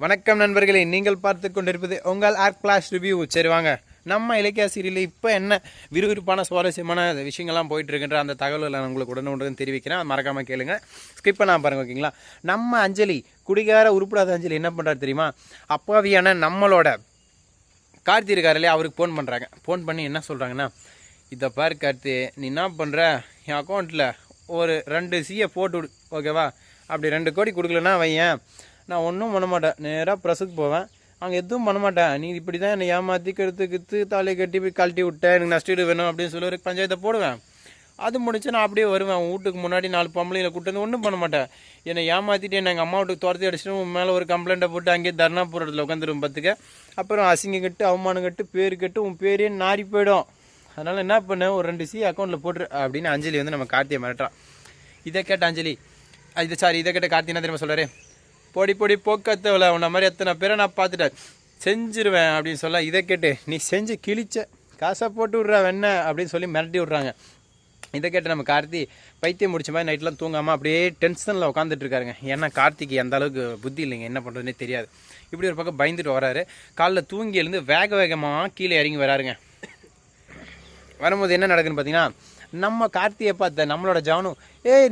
வணக்கம் நண்பர்களே, நீங்கள் பார்த்து கொண்டிருப்பது உங்கள் ஆர்ட் கிளாஸ் ரிவ்யூ. சரி வாங்க, நம்ம இலக்கிய சீரியலில் இப்போ என்ன விறுவிறுப்பான சுவாரஸ்யமான விஷயங்கள்லாம் போயிட்டு இருக்குன்ற அந்த தகவல்களை நான் உங்களுக்கு உடனுடன் தெரிவிக்கிறேன். மறக்காமல் கேளுங்க, ஸ்கிப் பண்ணாமல் பாருங்க, ஓகேங்களா? நம்ம அஞ்சலி, குடிகார உருப்படாத அஞ்சலி என்ன பண்ணுறாரு தெரியுமா? அப்பாவியான நம்மளோட கார்த்தி இருக்காரு இல்லையா, அவருக்கு ஃபோன் பண்ணுறாங்க. ஃபோன் பண்ணி என்ன சொல்கிறாங்கன்னா, இதை பாரு கார்த்தி, நீ என்ன பண்ணுற, என் அக்கௌண்ட்டில் ஒரு 2 CA போட்டு விடு, ஓகேவா? அப்படி 2 கோடி கொடுக்கலன்னா வையன், நான் ஒன்றும் பண்ண மாட்டேன், நேராக ப்ரெஸ்ஸுக்கு போவேன், அங்கே எதுவும் பண்ண மாட்டேன். நீ இப்படி தான் என்னை ஏமாற்றி கெடுத்து தாலியை கட்டி போய் கழட்டி விட்டேன், எனக்கு நஷ்டீடு வேணும் அப்படின்னு சொல்லி ஒரு பஞ்சாயத்தை போடுவேன். அது முடிச்சு நான் அப்படியே வருவேன். வீட்டுக்கு முன்னாடி 4 பொம்பளைங்களை கூட்டு வந்து ஒன்றும் பண்ண மாட்டேன். என்னை ஏமாற்றிட்டு என்னை எங்கள் அம்மா வீட்டுக்கு துரத்தி அடிச்சுட்டு உன் மேலே ஒரு கம்ப்ளைண்ட்டை போட்டு அங்கேயே தர்ணா போடுறதுல உட்காந்துரும் பார்த்துக்க. அப்புறம் அசிங்கம் கட்டு, அவமானம் கட்டு, பேர் கட்டு, உன் பேரே நாரி போயிடும். அதனால் என்ன பண்ண, ஒரு 2 CA அக்கௌண்ட்டில் போட்டுரு அப்படின்னு அஞ்சலி வந்து நம்ம கார்த்தியை மிரட்டுறான். இதை கேட்ட அஞ்சலி, இதை கேட்ட கார்த்தி என்ன தெரியுமா சொல்கிறாரு? பொடி பொடி போக்கத்தவளை, உன்ன மாதிரி எத்தனை பேரை நான் பார்த்துட்டேன், செஞ்சிருவேன் அப்படின்னு சொல்ல. இதை கேட்டு, நீ செஞ்சு கிழிச்ச, காசை போட்டு விட்றா வெண்ண அப்படின்னு சொல்லி மிரட்டி விட்றாங்க. இதை கேட்டு நம்ம கார்த்தி பைத்தியம் முடிச்ச மாதிரி நைட்லாம் தூங்காமல் அப்படியே டென்ஷனில் உட்காந்துட்டு இருக்காருங்க. ஏன்னா கார்த்திக்கு அந்த அளவுக்கு புத்தி இல்லைங்க, என்ன பண்ணுறதுனே தெரியாது. இப்படி ஒரு பக்கம் பயந்துட்டு வராரு. காலைல தூங்கி எழுந்து வேகமாக கீழே இறங்கி வராருங்க. வரும்போது என்ன நடக்குதுன்னு பார்த்தீங்கன்னா, நம்ம கார்த்தியை பார்த்த நம்மளோட ஜானு,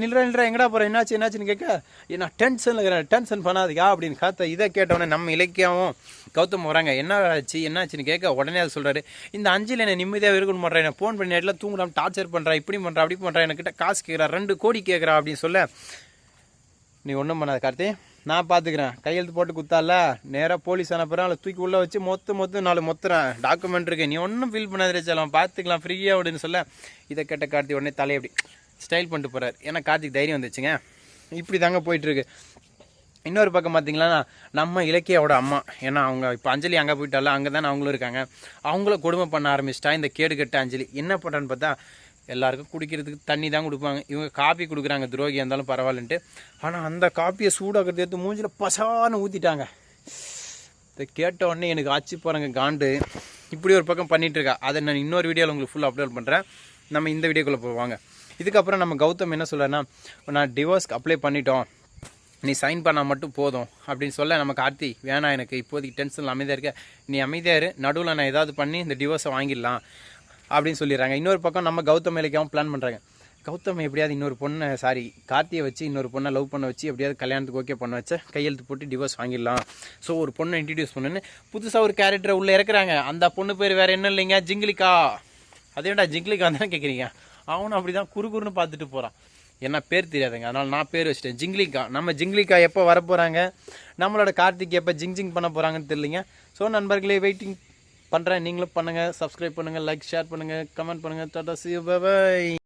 நில்றா எங்கடா போகிறேன், என்னாச்சுன்னு கேட்க, நான் டென்ஷனில் இருக்கிறேன், டென்ஷன் பண்ணாதீங்க அப்படின்னு காத்த. இதை கேட்டவுடனே நம்ம இலக்கியாவும் கௌதம் வராங்க. என்னாச்சுன்னு கேட்க உடனே அது சொல்கிறாரு, இந்த அஞ்சலி என்னை நிம்மதியாக இருக்கணும் பண்ணுறேன், என்னை ஃபோன் பண்ணி நேரத்தில் தூங்கலாம் டார்ச்சர் பண்ணுறா, இப்படி பண்ணுறா அப்படி பண்ணுறா, என்கிட்ட காசு கேட்குறா, 2 கோடி கேட்குறா அப்படின்னு சொல்ல. நீ ஒன்றும் பண்ணாத கார்த்தி, நான் பார்த்துக்கிறேன், கையெழுத்து போட்டு குத்தால நேராக போலீஸ் அனுப்புகிறேன், அதை தூக்கி உள்ளே வச்சு மொத்தம் 4 மொத்தம் டாக்குமெண்ட் இருக்கு, நீ ஒன்றும் ஃபீல் பண்ணாதே செல்லம், பார்த்துக்கலாம் ஃப்ரீயாக அப்படின்னு சொல்ல. இதை கேட்ட கார்த்தி உடனே தலையை அப்படி ஸ்டைல் பண்ணிட்டு போகிறார். ஏன்னா கார்த்திக் தைரியம் வந்துச்சுங்க. இப்படி தாங்க போயிட்டுருக்கு. இன்னொரு பக்கம் பார்த்தீங்களா, நம்ம இலக்கியாவோட அம்மா, ஏன்னா அவங்க இப்போ அஞ்சலி அங்கே போயிட்டால, அங்கே தானே அவங்களும் இருக்காங்க, அவங்கள கொடுமை பண்ண ஆரம்பிச்சிட்டா இந்த கேடு கட்ட அஞ்சலி. என்ன பண்ணுறான்னு பார்த்தா, எல்லாருக்கும் குடிக்கிறதுக்கு தண்ணி தான் கொடுப்பாங்க, இவங்க காப்பி கொடுக்குறாங்க, துரோகியாக இருந்தாலும் பரவாயில்லன்ட்டு. ஆனால் அந்த காப்பியை சூடாக்கிறது எடுத்து மூஞ்சில் பசான்னு ஊற்றிட்டாங்க. இதை கேட்ட உடனே எனக்கு ஆச்சு பாருங்க காண்டு. இப்படி ஒரு பக்கம் பண்ணிகிட்டு இருக்கா. அதை நான் இன்னொரு வீடியோவில் உங்களுக்கு ஃபுல்லாக அப்லோட் பண்ணுறேன். நம்ம இந்த வீடியோக்குள்ளே போவாங்க. இதுக்கப்புறம் நம்ம கௌதம் என்ன சொல்கிறேன்னா, நான் டிவோர்ஸ்க்கு அப்ளை பண்ணிட்டோம், நீ சைன் பண்ணால் மட்டும் போதும் அப்படின்னு சொல்ல. நம்ம கார்த்தி, வேணாம் எனக்கு இப்போதைக்கு டென்ஷனில் அமைதியாக இருக்க, நீ அமைதியாக இரு, நடுவில் நான் ஏதாவது பண்ணி இந்த டிவோர்ஸை வாங்கிடலாம் அப்படின்னு சொல்லிடுறாங்க. இன்னொரு பக்கம் நம்ம கௌதம் இலக்கியாவும் பிளான் பண்ணுறாங்க. கௌதம் எப்படியாவது இன்னொரு பொண்ணை கார்த்தியை வச்சு இன்னொரு பொண்ணை லவ் பண்ண வச்சு எப்படியாவது கல்யாணத்துக்கு ஓகே பண்ண வச்ச, கையெழுத்து போட்டு டிவோர்ஸ் வாங்கிடலாம். ஸோ ஒரு பொண்ணை இன்ட்ரடியூஸ் பண்ணுன்னு புதுசாக ஒரு கேரக்டரை உள்ளே இறக்குறாங்க. அந்த பொண்ணு பேர் வேறு என்ன இல்லைங்க, ஜிங்கிலிக்கா. அதேடா ஜிங்கிலிக்கா தானே கேட்குறீங்க? அவனும் அப்படி தான் குறுகுறுன்னு பார்த்துட்டு போகிறான். என்ன பேர் தெரியாதுங்க, அதனால் நான் பேர் வச்சுட்டேன் ஜிங்கிலிக்கா. நம்ம ஜிங்கிலிக்கா எப்போ வரப்போகிறாங்க, நம்மளோட கார்த்திக் எப்போ ஜிங் பண்ண போகிறாங்கன்னு தெரியலிங்க. ஸோ நண்பர்களே, வெயிட்டிங் பண்ணுறேன். நீங்களும் பண்ணுங்கள், சப்ஸ்கிரைப் பண்ணுங்கள், லைக் ஷேர் பண்ணுங்கள், கமெண்ட் பண்ணுங்கள். Tata, see you, bye bye.